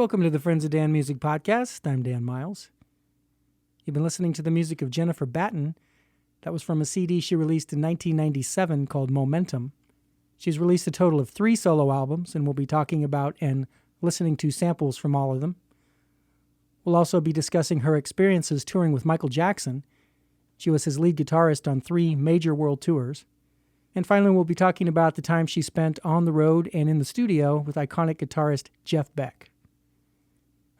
Welcome to the Friends of Dan Music Podcast. I'm Dan Miles. You've been listening to the music of Jennifer Batten. That was from a CD she released in 1997 called Momentum. She's released a total of 3 solo albums, and we'll be talking about and listening to samples from all of them. We'll also be discussing her experiences touring with Michael Jackson. She was his lead guitarist on 3 major world tours. And finally, we'll be talking about the time she spent on the road and in the studio with iconic guitarist Jeff Beck.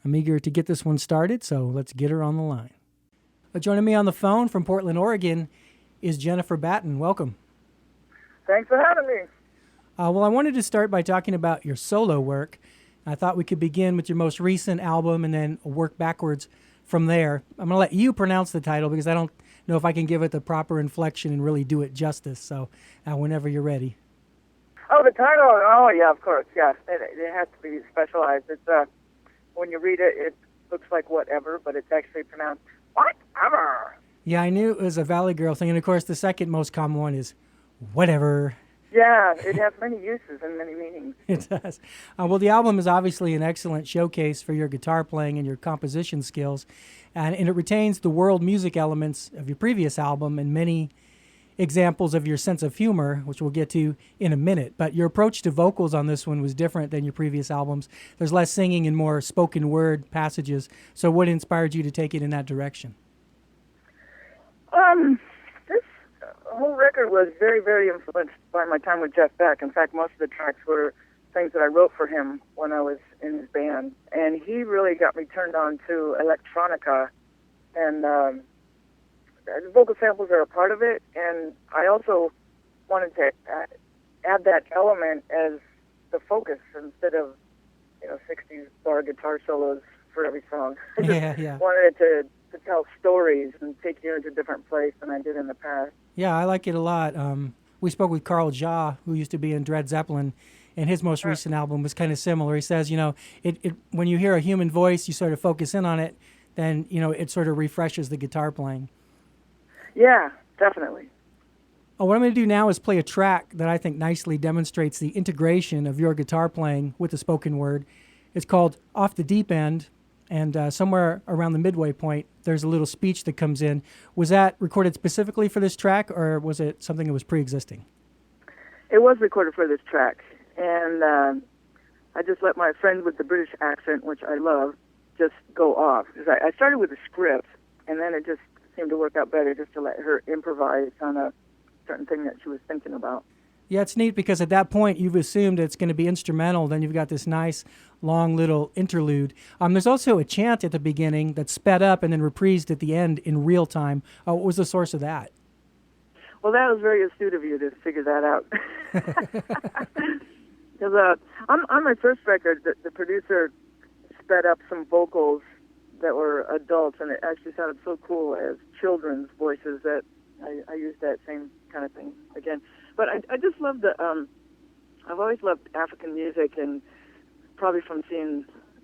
I'm eager to get this one started, so let's get her on the line. Joining me on the phone from Portland, Oregon, is Jennifer Batten. Welcome. Thanks for having me. Well, I wanted to start by talking about your solo work. I thought we could begin with your most recent album and then work backwards from there. I'm going to let you pronounce the title because I don't know if I can give it the proper inflection and really do it justice. So whenever you're ready. Oh, the title? Oh, yeah, of course. Yeah, it has to be specialized. It's when you read it, it looks like whatever, but it's actually pronounced whatever. Yeah, I knew it was a Valley Girl thing. And, of course, the second most common one is whatever. Yeah, it has many uses and many meanings. It does. Well, the album is obviously an excellent showcase for your guitar playing and your composition skills, and it retains the world music elements of your previous album and many examples of your sense of humor, which we'll get to in a minute. But your approach to vocals on this one was different than your previous albums. There's less singing and more spoken word passages. So what inspired you to take it in that direction? This whole record was very, very influenced by my time with Jeff Beck. In fact, most of the tracks were things that I wrote for him when I was in his band. And he really got me turned on to electronica, and the vocal samples are a part of it. And I also wanted to add that element as the focus instead of 60s bar guitar solos for every song. I just wanted it to tell stories and take you into a different place than I did in the past. Yeah, I like it a lot. We spoke with Carl Jah, who used to be in Dred Zeppelin, and his most recent album was kind of similar. He says, it when you hear a human voice, you sort of focus in on it, then, it sort of refreshes the guitar playing. Yeah, definitely. What I'm going to do now is play a track that I think nicely demonstrates the integration of your guitar playing with the spoken word. It's called Off the Deep End. And somewhere around the midway point, there's a little speech that comes in. Was that recorded specifically for this track, or was it something that was pre-existing? It was recorded for this track. And I just let my friend with the British accent, which I love, just go off. Because I started with a script, and then it just seemed to work out better just to let her improvise on a certain thing that she was thinking about. Yeah, it's neat because at that point you've assumed it's going to be instrumental. Then you've got this nice, long little interlude. There's also a chant at the beginning that's sped up and then reprised at the end in real time. What was the source of that? Well, that was very astute of you to figure that out. Because on my first record, the producer sped up some vocals that were adults, and it actually sounded so cool as children's voices that I used that same kind of thing again. But I just love I've always loved African music, and probably from seeing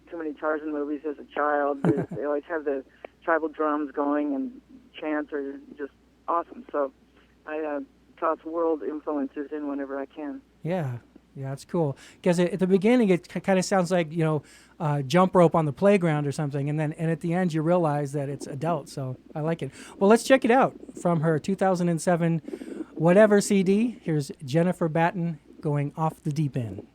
too many Tarzan movies as a child, they always have the tribal drums going, and chants are just awesome. So I toss world influences in whenever I can. Yeah, it's cool. Because at the beginning, it kind of sounds like, jump rope on the playground or something, and at the end, you realize that it's adult. So I like it. Well, let's check it out from her 2007 Whatever CD. Here's Jennifer Batten going Off the Deep End.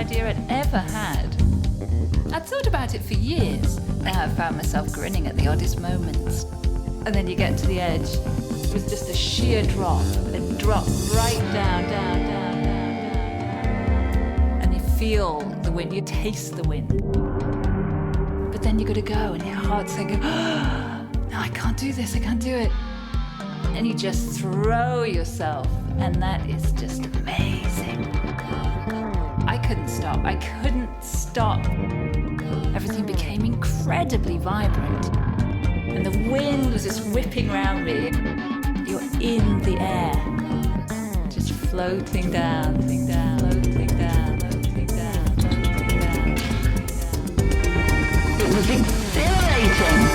idea I'd ever had. I'd thought about it for years. Now I found myself grinning at the oddest moments. And then you get to the edge. It was just a sheer drop. A drop right down, down, down, down, down. And you feel the wind, you taste the wind. But then you gotta go and your heart's thinking, oh, no, I can't do this, I can't do it. And you just throw yourself, and that is just amazing. I couldn't stop. Everything became incredibly vibrant. And the wind was just whipping around me. You're in the air, just floating down, floating down, floating down, floating down, floating down. It was exhilarating.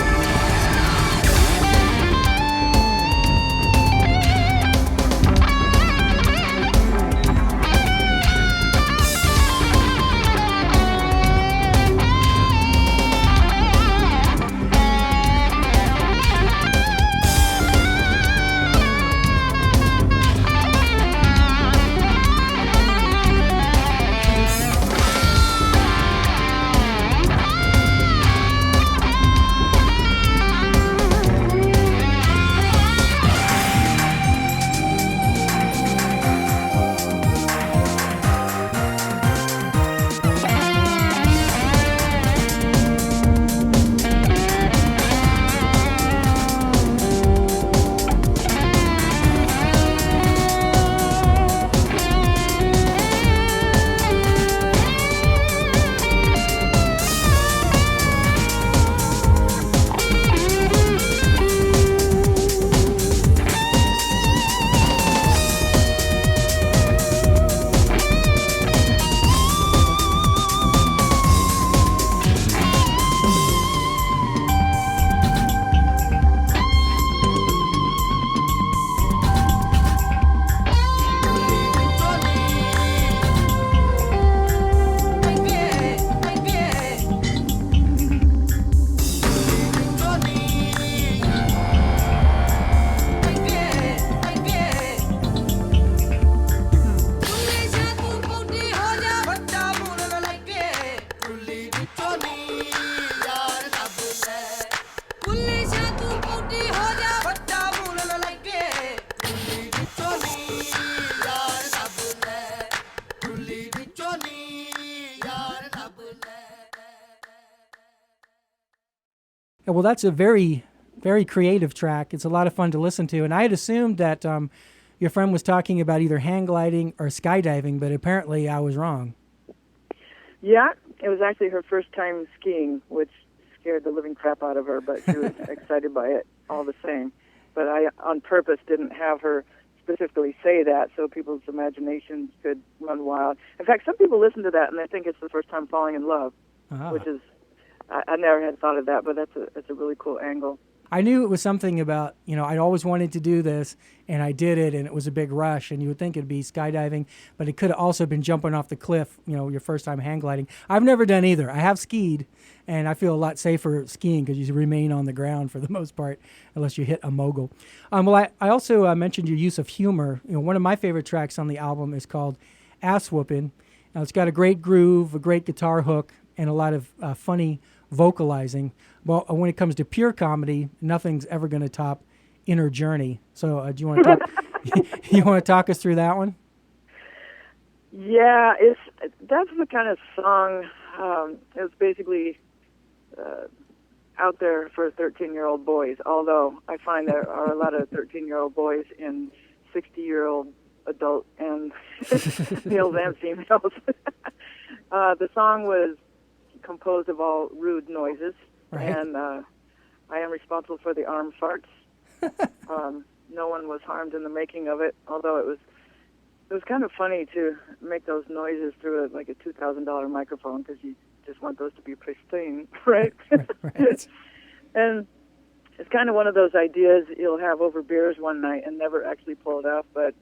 Well, that's a very, very creative track. It's a lot of fun to listen to. And I had assumed that your friend was talking about either hang gliding or skydiving, but apparently I was wrong. Yeah, it was actually her first time skiing, which scared the living crap out of her, but she was excited by it all the same. But I, on purpose, didn't have her specifically say that so people's imaginations could run wild. In fact, some people listen to that and they think it's the first time falling in love, which is, I never had thought of that, but that's a really cool angle. I knew it was something about, I always wanted to do this, and I did it, and it was a big rush, and you would think it'd be skydiving, but it could have also been jumping off the cliff, your first time hang gliding. I've never done either. I have skied, and I feel a lot safer skiing because you remain on the ground for the most part, unless you hit a mogul. Well, I also mentioned your use of humor. One of my favorite tracks on the album is called Ass Whoopin'. Now, it's got a great groove, a great guitar hook, and a lot of funny vocalizing. Well, when it comes to pure comedy, nothing's ever going to top Inner Journey. So, do you want to talk? You want to talk us through that one? Yeah, that's the kind of song. It's basically out there for 13-year-old boys. Although I find there are a lot of 13-year-old boys in 60-year-old adult and males and females. The song was composed of all rude noises. Right. And I am responsible for the arm farts. No one was harmed in the making of it, although it was kind of funny to make those noises through a $2,000 microphone because you just want those to be pristine, right? Right. And it's kind of one of those ideas you'll have over beers one night and never actually pull it off, but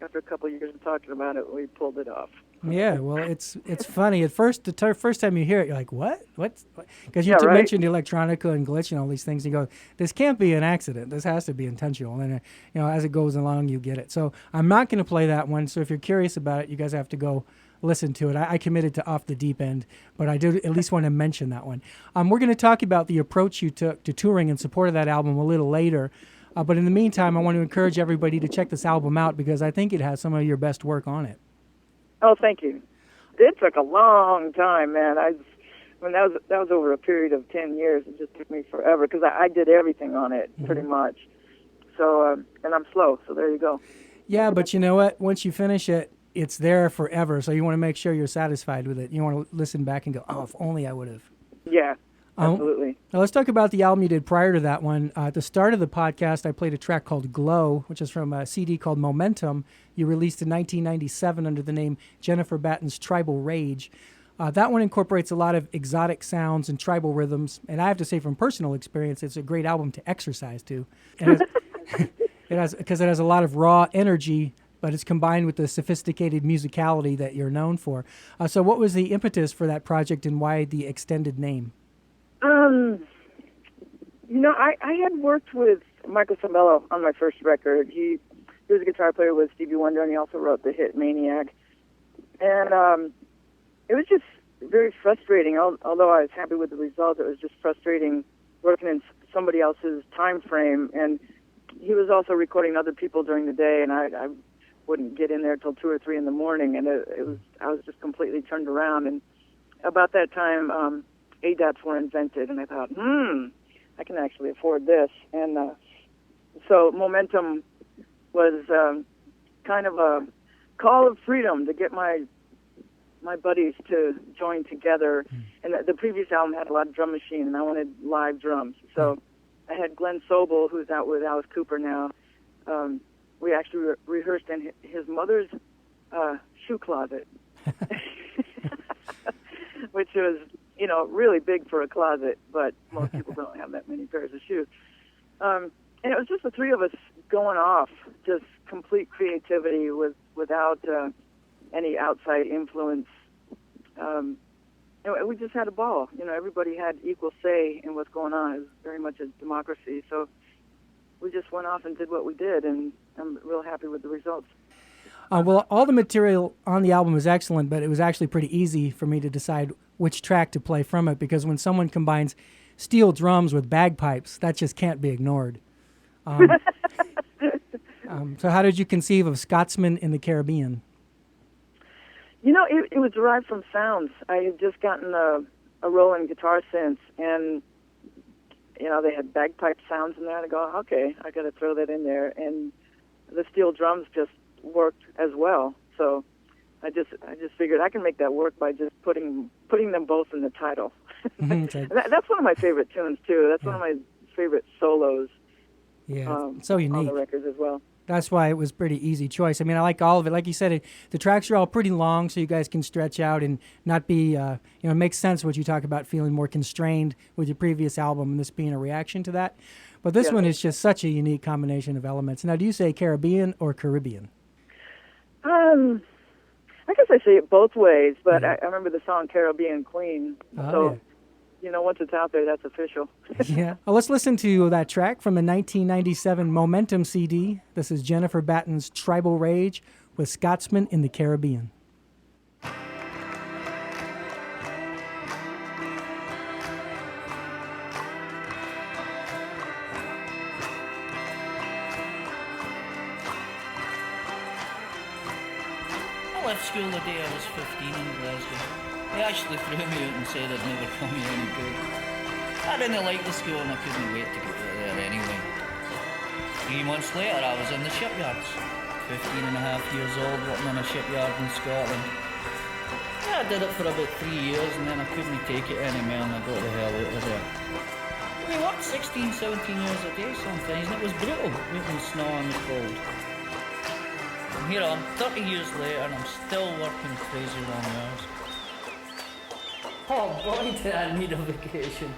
after a couple of years of talking about it, we pulled it off. Yeah, well, it's funny. At first, first time you hear it, you're like, what? What? Because you Yeah, right. mentioned electronica and glitch and all these things. You go, this can't be an accident. This has to be intentional. And, as it goes along, you get it. So I'm not going to play that one. So if you're curious about it, you guys have to go listen to it. I committed to Off the Deep End, but I did at least want to mention that one. We're going to talk about the approach you took to touring in support of that album a little later. But in the meantime, I want to encourage everybody to check this album out because I think it has some of your best work on it. Oh, thank you. It took a long time, man. That was over a period of 10 years. It just took me forever because I did everything on it pretty much. So, and I'm slow, so there you go. Yeah, but you know what? Once you finish it, it's there forever. So you want to make sure you're satisfied with it. You want to listen back and go, oh, if only I would have. Yeah, absolutely. Now let's talk about the album you did prior to that one. At the start of the podcast, I played a track called Glow, which is from a CD called Momentum. You released in 1997 under the name Jennifer Batten's Tribal Rage. That one incorporates a lot of exotic sounds and tribal rhythms. And I have to say from personal experience, it's a great album to exercise to. Because it has a lot of raw energy, but it's combined with the sophisticated musicality that you're known for. So what was the impetus for that project and why the extended name? I had worked with Michael Sembello on my first record. He was a guitar player with Stevie Wonder, and he also wrote the hit Maniac. And it was just very frustrating. Although I was happy with the result, it was just frustrating working in somebody else's time frame. And he was also recording other people during the day, and I wouldn't get in there till 2 or 3 in the morning. And I was just completely turned around. And about that time, ADATs were invented, and I thought, I can actually afford this. And so Momentum was kind of a call of freedom to get my buddies to join together. And the previous album had a lot of drum machine, and I wanted live drums. So I had Glenn Sobel, who's out with Alice Cooper now. We actually rehearsed in his mother's shoe closet, which was, really big for a closet, but most people don't have that many pairs of shoes. And it was just the three of us going off, just complete creativity without any outside influence. And we just had a ball. Everybody had equal say in what's going on. It was very much a democracy. So we just went off and did what we did, and I'm real happy with the results. Well, all the material on the album is excellent, but it was actually pretty easy for me to decide which track to play from it because when someone combines steel drums with bagpipes, that just can't be ignored. So how did you conceive of Scotsman in the Caribbean? It was derived from sounds. I had just gotten a Roland guitar synth, and, they had bagpipe sounds in there. And I go, okay, I got to throw that in there. And the steel drums just worked as well. So I just figured I can make that work by just putting them both in the title. That's one of my favorite tunes, too. That's one of my favorite solos. Yeah, so unique. On the records as well. That's why it was a pretty easy choice. I mean, I like all of it. Like you said, the tracks are all pretty long, so you guys can stretch out and not be, it makes sense what you talk about feeling more constrained with your previous album and this being a reaction to that. But this one is just such a unique combination of elements. Now, do you say Caribbean or Caribbean? I guess I say it both ways, but I remember the song Caribbean Queen. Once it's out there, that's official. Yeah. Well, let's listen to that track from the 1997 Momentum CD. This is Jennifer Batten's Tribal Rage with Scotsman in the Caribbean. I left school the day I was 15 in Glasgow. They actually threw me out and said I'd never come here any good. I didn't like the school and I couldn't wait to get out of there anyway. 3 months later I was in the shipyards. 15 and a half years old working in a shipyard in Scotland. Yeah, I did it for about 3 years and then I couldn't take it anymore and I got the hell out of there. We worked 16, 17 hours a day sometimes and it was brutal, waiting in the snow and the cold. And here I am, 30 years later and I'm still working crazy long hours. Oh boy, did I need a vacation.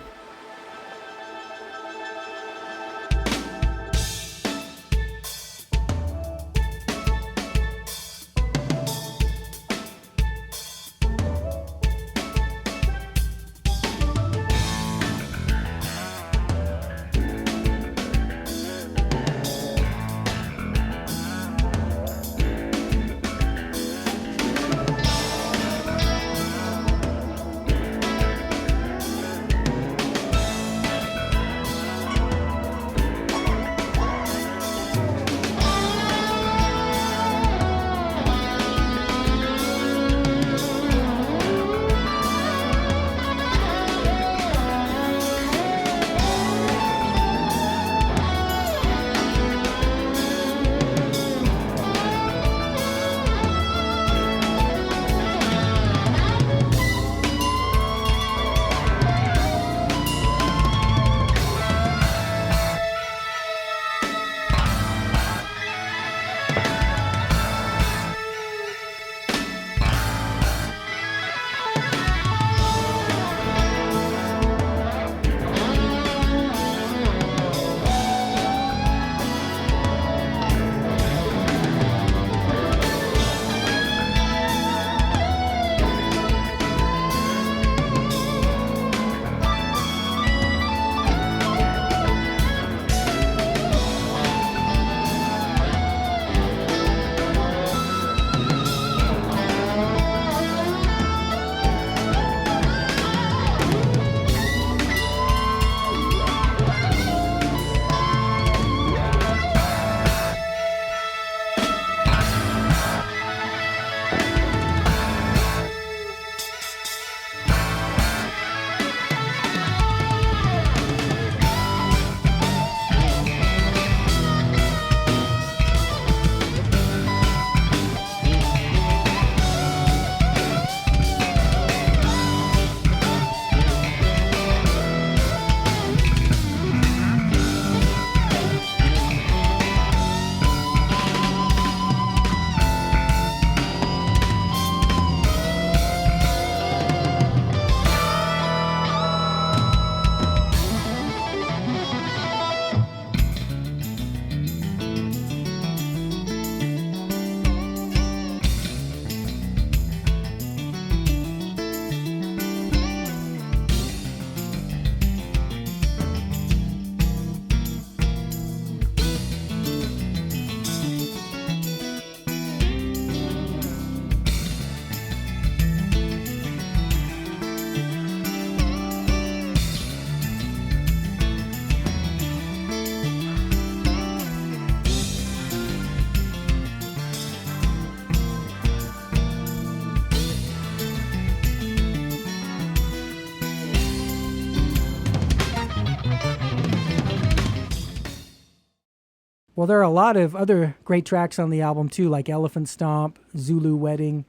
Well, there are a lot of other great tracks on the album too, like Elephant Stomp, Zulu Wedding,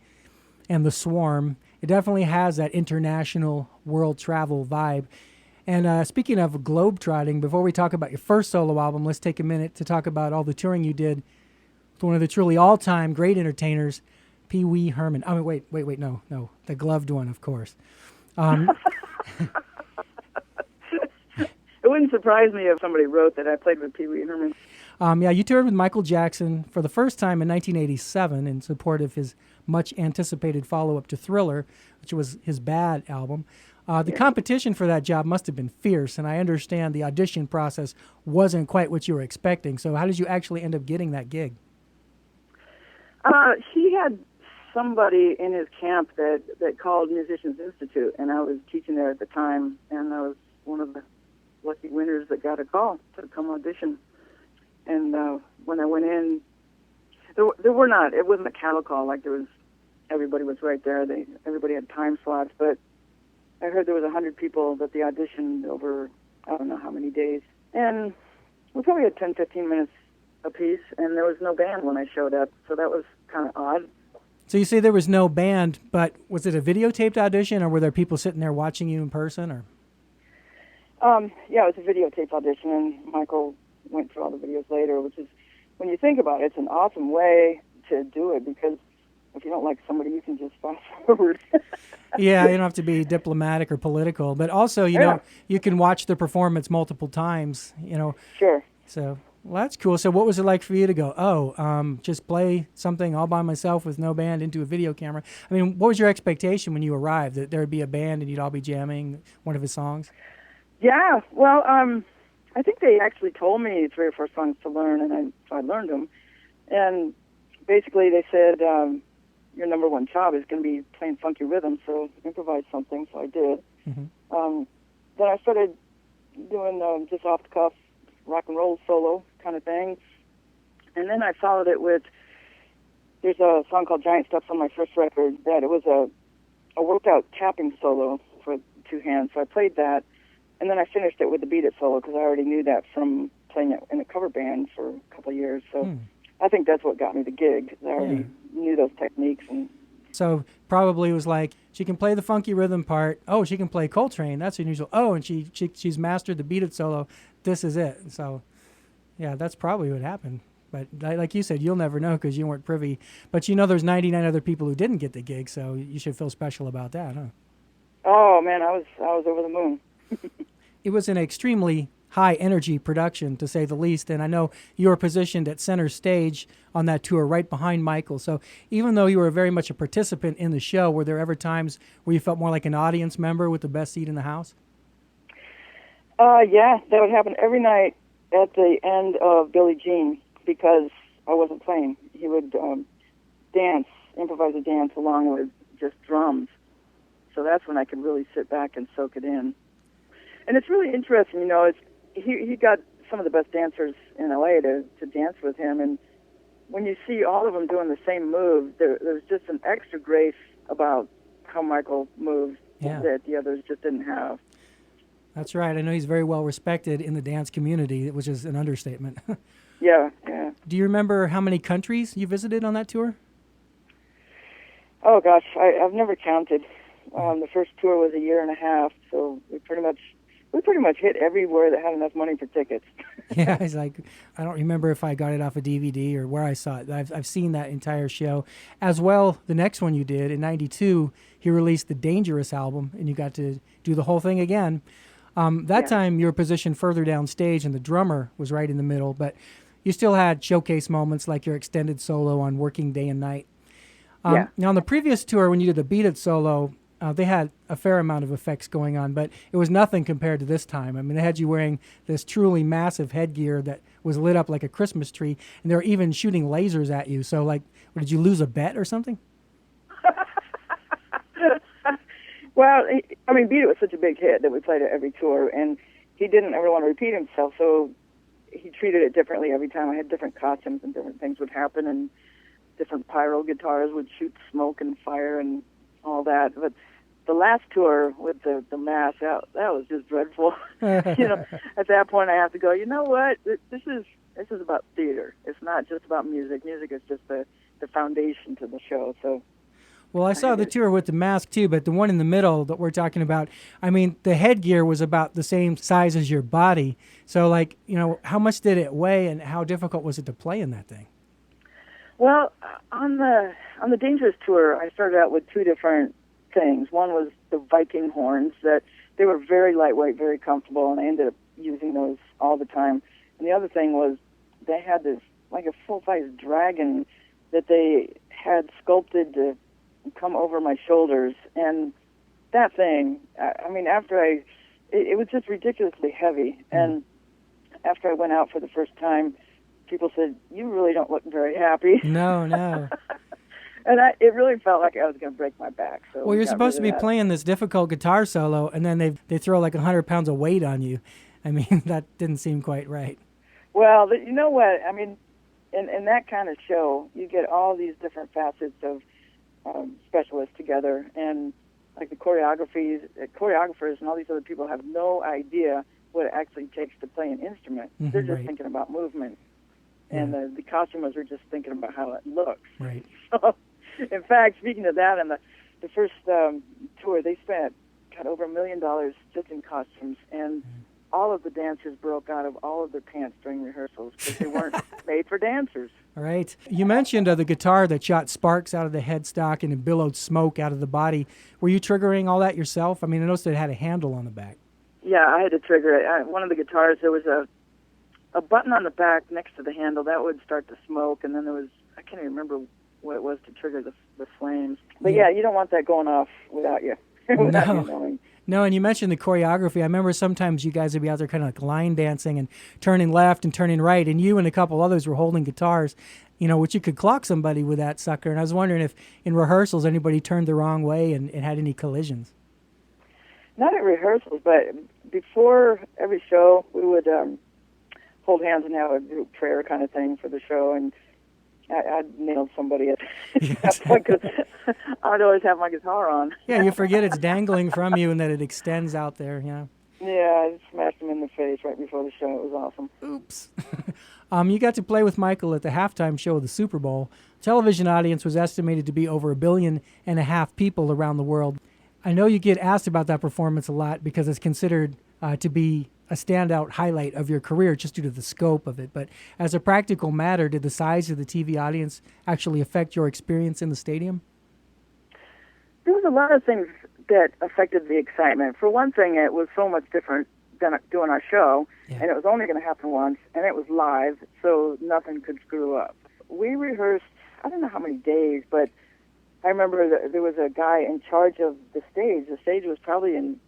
and The Swarm. It definitely has that international world travel vibe. And speaking of globetrotting, before we talk about your first solo album, let's take a minute to talk about all the touring you did with one of the truly all-time great entertainers, Pee Wee Herman. I mean, wait, no, the gloved one, of course. It wouldn't surprise me if somebody wrote that I played with Pee Wee Herman. Yeah, you toured with Michael Jackson for the first time in 1987 in support of his much-anticipated follow-up to Thriller, which was his Bad album. The competition for that job must have been fierce, and I understand the audition process wasn't quite what you were expecting. So how did you actually end up getting that gig? He had somebody in his camp that called Musicians Institute, and I was teaching there at the time, and I was one of the lucky winners that got a call to come audition. And when I went in, it wasn't a cattle call, like everybody was right there. Everybody had time slots, but I heard there was 100 people that they auditioned over, I don't know how many days. And we probably had 10, 15 minutes apiece, and there was no band when I showed up, so that was kind of odd. So you say there was no band, but was it a videotaped audition, or were there people sitting there watching you in person? Or yeah, it was a videotaped audition, and Michael went through all the videos later, which is, when you think about it, it's an awesome way to do it, because if you don't like somebody, you can just fast forward. Yeah, you don't have to be diplomatic or political, but also, you know, you can watch the performance multiple times, you know. Sure. So, well, that's cool. So what was it like for you to go, just play something all by myself with no band into a video camera? I mean, what was your expectation when you arrived, that there would be a band and you'd all be jamming one of his songs? Yeah, well, I think they actually told me 3 or 4 songs to learn, and so I learned them. And basically they said, your number one job is going to be playing funky rhythm, so improvise something, so I did. Mm-hmm. Then I started doing just off-the-cuff rock and roll solo kind of thing. And then I followed it with, there's a song called Giant Steps on my first record, that it was a worked-out tapping solo for 2 hands, so I played that. And then I finished it with the Beat It solo, because I already knew that from playing it in a cover band for a couple of years. So I think that's what got me the gig, because I already knew those techniques. And so probably it was like, she can play the funky rhythm part. Oh, she can play Coltrane. That's unusual. Oh, and she's mastered the Beat It solo. This is it. So, yeah, that's probably what happened. But like you said, you'll never know because you weren't privy. But you know there's 99 other people who didn't get the gig, so you should feel special about that, huh? Oh, man, I was over the moon. It was an extremely high-energy production, to say the least, and I know you were positioned at center stage on that tour right behind Michael. So even though you were very much a participant in the show, were there ever times where you felt more like an audience member with the best seat in the house? Yeah, that would happen every night at the end of Billie Jean, because I wasn't playing. He would improvise a dance along with just drums. So that's when I could really sit back and soak it in. And it's really interesting, you know, he got some of the best dancers in L.A. to dance with him, and when you see all of them doing the same move, there's just an extra grace about how Michael moved that the others just didn't have. That's right. I know he's very well respected in the dance community, which is an understatement. Yeah. Do you remember how many countries you visited on that tour? Oh, gosh, I've never counted. The first tour was a year and a half, so we pretty much hit everywhere that had enough money for tickets. Yeah, it's like, I don't remember if I got it off a DVD or where I saw it. I've seen that entire show. As well, the next one you did, in 92, he released the Dangerous album, and you got to do the whole thing again. That time, you were positioned further down stage, and the drummer was right in the middle, but you still had showcase moments like your extended solo on Working Day and Night. Now, on the previous tour, when you did the Beat It solo, they had a fair amount of effects going on, but it was nothing compared to this time. I mean, they had you wearing this truly massive headgear that was lit up like a Christmas tree, and they were even shooting lasers at you. So, like, did you lose a bet or something? Well, I mean, Beat It was such a big hit that we played it every tour, and he didn't ever want to repeat himself, so he treated it differently every time. I had different costumes, and different things would happen, and different pyro guitars would shoot smoke and fire and all that. But the last tour with the mask, that was just dreadful. You know, at that point I have to go, you know what? This is this is about theater. It's not just about music. Music is just the foundation to the show. So. Well, I saw the tour with the mask too, but the one in the middle that we're talking about, I mean, the headgear was about the same size as your body. So, like, you know, how much did it weigh, and how difficult was it to play in that thing? Well, on the Dangerous tour, I started out with two different things. One was the Viking horns, that they were very lightweight, very comfortable, and I ended up using those all the time. And the other thing was they had this, like a full-size dragon that they had sculpted to come over my shoulders, and that thing, I mean, it was just ridiculously heavy, and after I went out for the first time, people said, "You really don't look very happy." No. And it really felt like I was going to break my back. So Well, you're supposed to be playing this difficult guitar solo, and then they throw like 100 pounds of weight on you. I mean, that didn't seem quite right. Well, you know what? I mean, in that kind of show, you get all these different facets of specialists together, and like the choreographers and all these other people have no idea what it actually takes to play an instrument. They're just thinking about movement, and the costumers are just thinking about how it looks. Right. So, in fact, speaking of that, in the first tour, they spent over $1 million just in costumes, and all of the dancers broke out of all of their pants during rehearsals because they weren't made for dancers. All right. You mentioned the guitar that shot sparks out of the headstock and it billowed smoke out of the body. Were you triggering all that yourself? I mean, I noticed it had a handle on the back. Yeah, I had to trigger it. One of the guitars, there was a button on the back next to the handle that would start to smoke, and then there was, I can't even remember what it was to trigger the flames. But yeah, you don't want that going off without you. Without you knowing. No, and you mentioned the choreography. I remember sometimes you guys would be out there kind of like line dancing and turning left and turning right, and you and a couple others were holding guitars, you know, which you could clock somebody with that sucker. And I was wondering if in rehearsals anybody turned the wrong way and had any collisions. Not at rehearsals, but before every show, we would hold hands and have a group prayer kind of thing for the show, and I'd nailed somebody at that point because I'd always have my guitar on. Yeah, you forget it's dangling from you and that it extends out there, yeah. Yeah, I smashed him in the face right before the show. It was awesome. Oops. You got to play with Michael at the halftime show of the Super Bowl. Television audience was estimated to be over 1.5 billion people around the world. I know you get asked about that performance a lot because it's considered to be a standout highlight of your career just due to the scope of it. But as a practical matter, did the size of the TV audience actually affect your experience in the stadium? There was a lot of things that affected the excitement. For one thing, it was so much different than doing our show, and it was only going to happen once, and it was live, so nothing could screw up. We rehearsed, I don't know how many days, but I remember that there was a guy in charge of the stage. The stage was probably in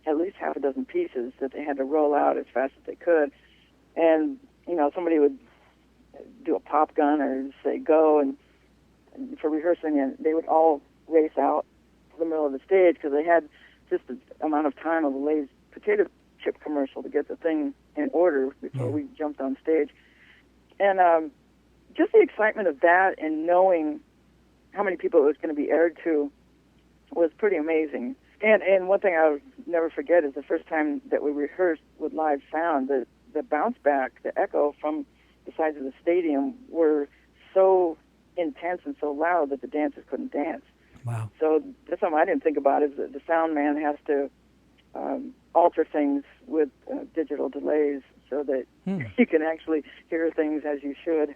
at least half a dozen pieces that they had to roll out as fast as they could. And, you know, somebody would do a pop gun or say go, and for rehearsing, and they would all race out to the middle of the stage because they had just the amount of time of a Lay's potato chip commercial to get the thing in order before we jumped on stage. And just the excitement of that and knowing how many people it was going to be aired to was pretty amazing. And one thing I'll never forget is the first time that we rehearsed with live sound, the bounce back, the echo from the sides of the stadium were so intense and so loud that the dancers couldn't dance. Wow. So that's something I didn't think about, is that the sound man has to alter things with digital delays so that you can actually hear things as you should.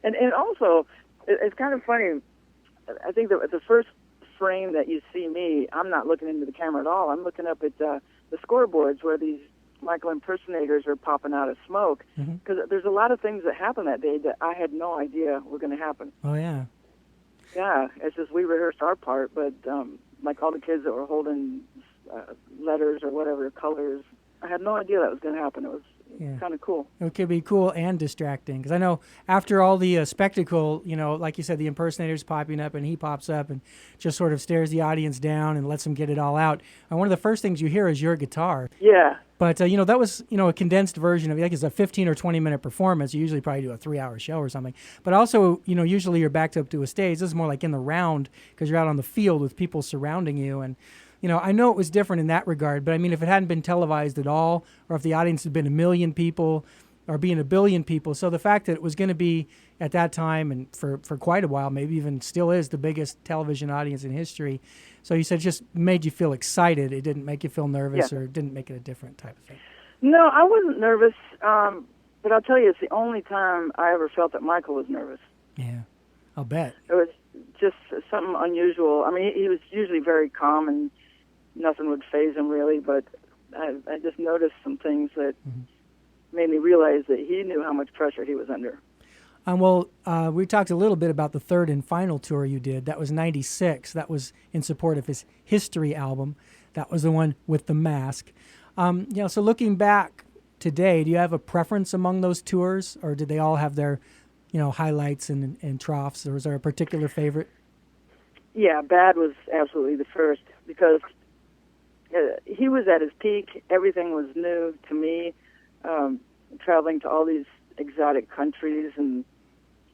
And also, it's kind of funny, I think that the first frame that you see me, I'm not looking into the camera at all. I'm looking up at the scoreboards where these Michael impersonators are popping out of smoke, because there's a lot of things that happened that day that I had no idea were going to happen. Oh, yeah. Yeah, it's just we rehearsed our part, but like all the kids that were holding letters or whatever, colors, I had no idea that was going to happen. It was kind of cool. It could be cool and distracting, because I know after all the spectacle, you know, like you said, the impersonator's popping up and he pops up and just sort of stares the audience down and lets them get it all out. And one of the first things you hear is your guitar. Yeah. But, you know, that was, you know, a condensed version of it. Like it's a 15 or 20-minute performance. You usually probably do a 3-hour show or something. But also, you know, usually you're backed up to a stage. This is more like in the round because you're out on the field with people surrounding you. And, you know, I know it was different in that regard. But, I mean, if it hadn't been televised at all, or if the audience had been 1 million people, or being a billion people. So the fact that it was going to be at that time and for quite a while, maybe even still is the biggest television audience in history. So you said it just made you feel excited. It didn't make you feel nervous, or it didn't make it a different type of thing. No, I wasn't nervous, but I'll tell you, it's the only time I ever felt that Michael was nervous. Yeah, I'll bet. It was just something unusual. I mean, he was usually very calm and nothing would faze him really, but I just noticed some things that made me realize that he knew how much pressure he was under. We talked a little bit about the third and final tour you did. That was '96. That was in support of his History album. That was the one with the mask. So looking back today, do you have a preference among those tours, or did they all have their, highlights and troughs, or was there a particular favorite? Yeah, Bad was absolutely the first because he was at his peak. Everything was new to me. Traveling to all these exotic countries and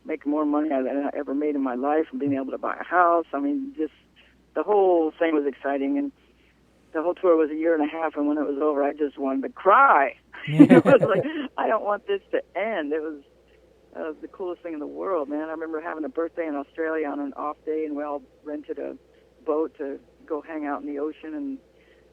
making more money than I ever made in my life, and being able to buy a house. I mean, just the whole thing was exciting, and the whole tour was a year and a half, and when it was over, I just wanted to cry. It was like, I don't want this to end. It was the coolest thing in the world, man. I remember having a birthday in Australia on an off day, and we all rented a boat to go hang out in the ocean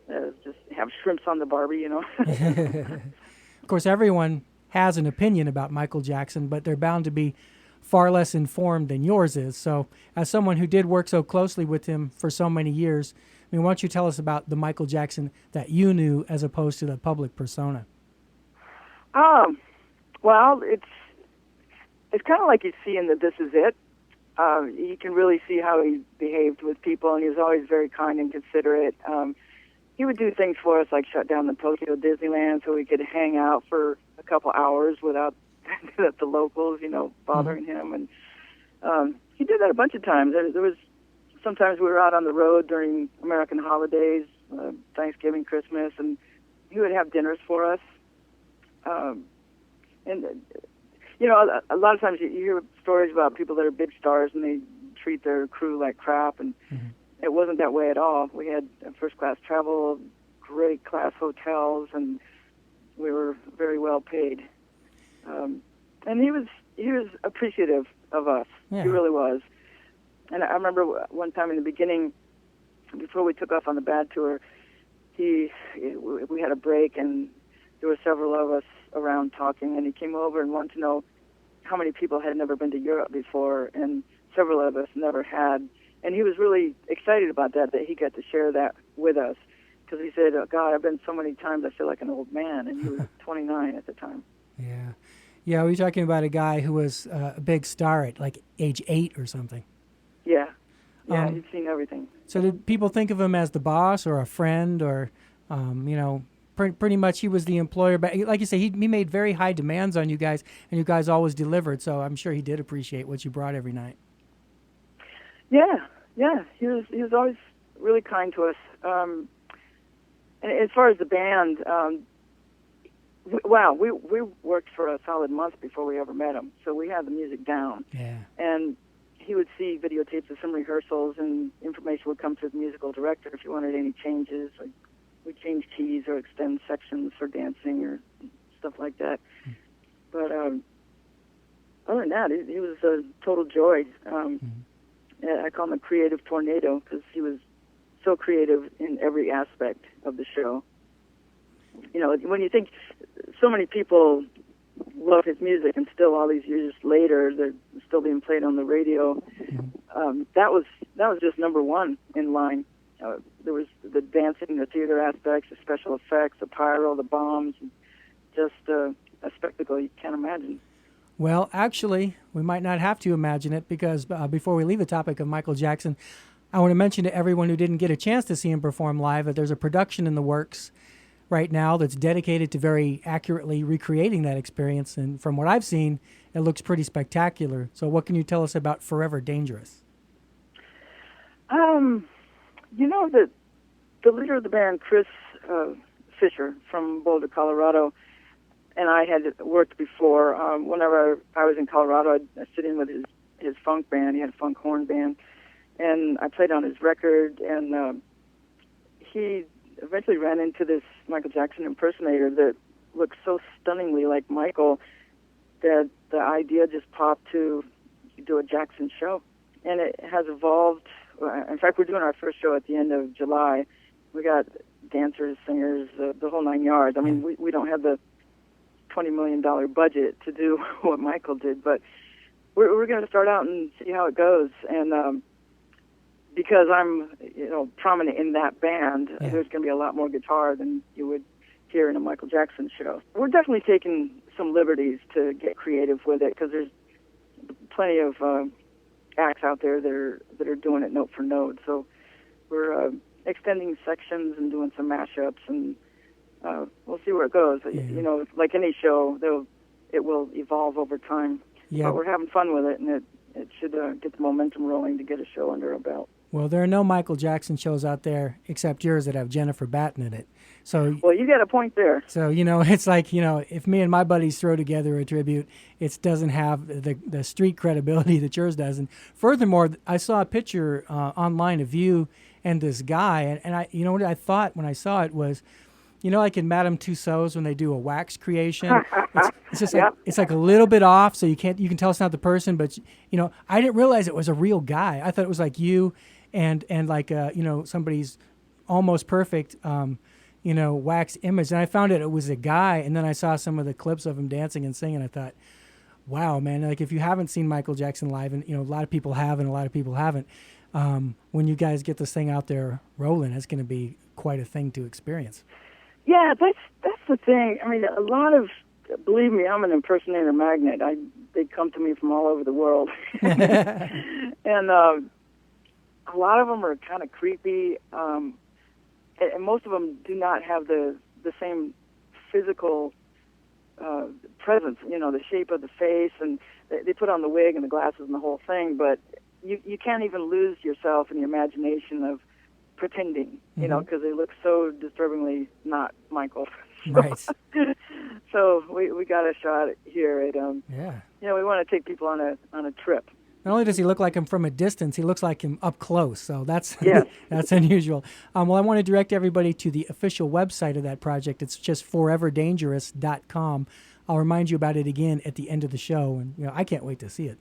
and just have shrimps on the Barbie, Of course, everyone has an opinion about Michael Jackson, but they're bound to be far less informed than yours is. So as someone who did work so closely with him for so many years, why don't you tell us about the Michael Jackson that you knew as opposed to the public persona? Well, it's kind of like you see in the This Is It. You can really see how he behaved with people, and he was always very kind and considerate. He would do things for us like shut down the Tokyo Disneyland so we could hang out for a couple hours without the locals, bothering him. And he did that a bunch of times. There was sometimes we were out on the road during American holidays, Thanksgiving, Christmas, and he would have dinners for us. A lot of times you hear stories about people that are big stars and they treat their crew like crap, and it wasn't that way at all. We had first-class travel, great class hotels, and we were very well paid. And he was appreciative of us. Yeah. He really was. And I remember one time in the beginning, before we took off on the Bad tour, we had a break, and there were several of us around talking, and he came over and wanted to know how many people had never been to Europe before, and several of us never had. And he was really excited about that he got to share that with us, because he said, "Oh, God, I've been so many times I feel like an old man," and he was 29 at the time. Yeah, we're talking about a guy who was a big star at like age 8 or something. Yeah, he'd seen everything. So did people think of him as the boss or a friend, or, pretty much he was the employer? But like you say, he made very high demands on you guys, and you guys always delivered. So I'm sure he did appreciate what you brought every night. Yeah, he was always really kind to us. And as far as the band, we worked for a solid month before we ever met him, so we had the music down. Yeah. And he would see videotapes of some rehearsals, and information would come to the musical director if he wanted any changes. Like we'd change keys or extend sections for dancing or stuff like that. But other than that, he was a total joy. I call him a creative tornado because he was so creative in every aspect of the show. When you think so many people love his music, and still all these years later they're still being played on the radio, that was just number one in line. There was the dancing, the theater aspects, the special effects, the pyro, the bombs, just a spectacle you can't imagine. Well, actually, we might not have to imagine it, because before we leave the topic of Michael Jackson, I want to mention to everyone who didn't get a chance to see him perform live that there's a production in the works right now that's dedicated to very accurately recreating that experience. And from what I've seen, it looks pretty spectacular. So what can you tell us about Forever Dangerous? The leader of the band, Chris Fisher from Boulder, Colorado, and I had worked before. Whenever I was in Colorado, I'd sit in with his funk band. He had a funk horn band, and I played on his record, and he eventually ran into this Michael Jackson impersonator that looks so stunningly like Michael that the idea just popped to do a Jackson show. And it has evolved. In fact, we're doing our first show at the end of July. We got dancers, singers, the whole 9 yards. I mean, we don't have the $20 million budget to do what Michael did, but we're going to start out and see how it goes. And because I'm, prominent in that band, there's going to be a lot more guitar than you would hear in a Michael Jackson show. We're definitely taking some liberties to get creative with it, because there's plenty of acts out there that are doing it note for note. So we're extending sections and doing some mashups, and we'll see where it goes. Yeah. Like any show, it will evolve over time. Yeah. But we're having fun with it, and it should get the momentum rolling to get a show under our belt. Well, there are no Michael Jackson shows out there except yours that have Jennifer Batten in it. So, well, you got a point there. So, it's like, if me and my buddies throw together a tribute, it doesn't have the street credibility that yours does. And furthermore, I saw a picture online of you and this guy, and I, what I thought when I saw it was, like in Madame Tussauds when they do a wax creation, it's just like, it's like a little bit off, so you can tell it's not the person, but I didn't realize it was a real guy. I thought it was like you and like somebody's almost perfect wax image, and I found it was a guy, and then I saw some of the clips of him dancing and singing. I thought, wow, man, like if you haven't seen Michael Jackson live, and a lot of people have and a lot of people haven't, when you guys get this thing out there rolling, it's going to be quite a thing to experience. Yeah, that's the thing. I mean, believe me, I'm an impersonator magnet. They come to me from all over the world. And a lot of them are kind of creepy, and most of them do not have the same physical presence, the shape of the face, and they put on the wig and the glasses and the whole thing, but you can't even lose yourself in the imagination of pretending, because they look so disturbingly not Michael. Right. So we got a shot here at we want to take people on a trip. Not only does he look like him from a distance, he looks like him up close. So that's that's unusual. Well, I want to direct everybody to the official website of that project. It's just foreverdangerous.com. I'll remind you about it again at the end of the show, and I can't wait to see it.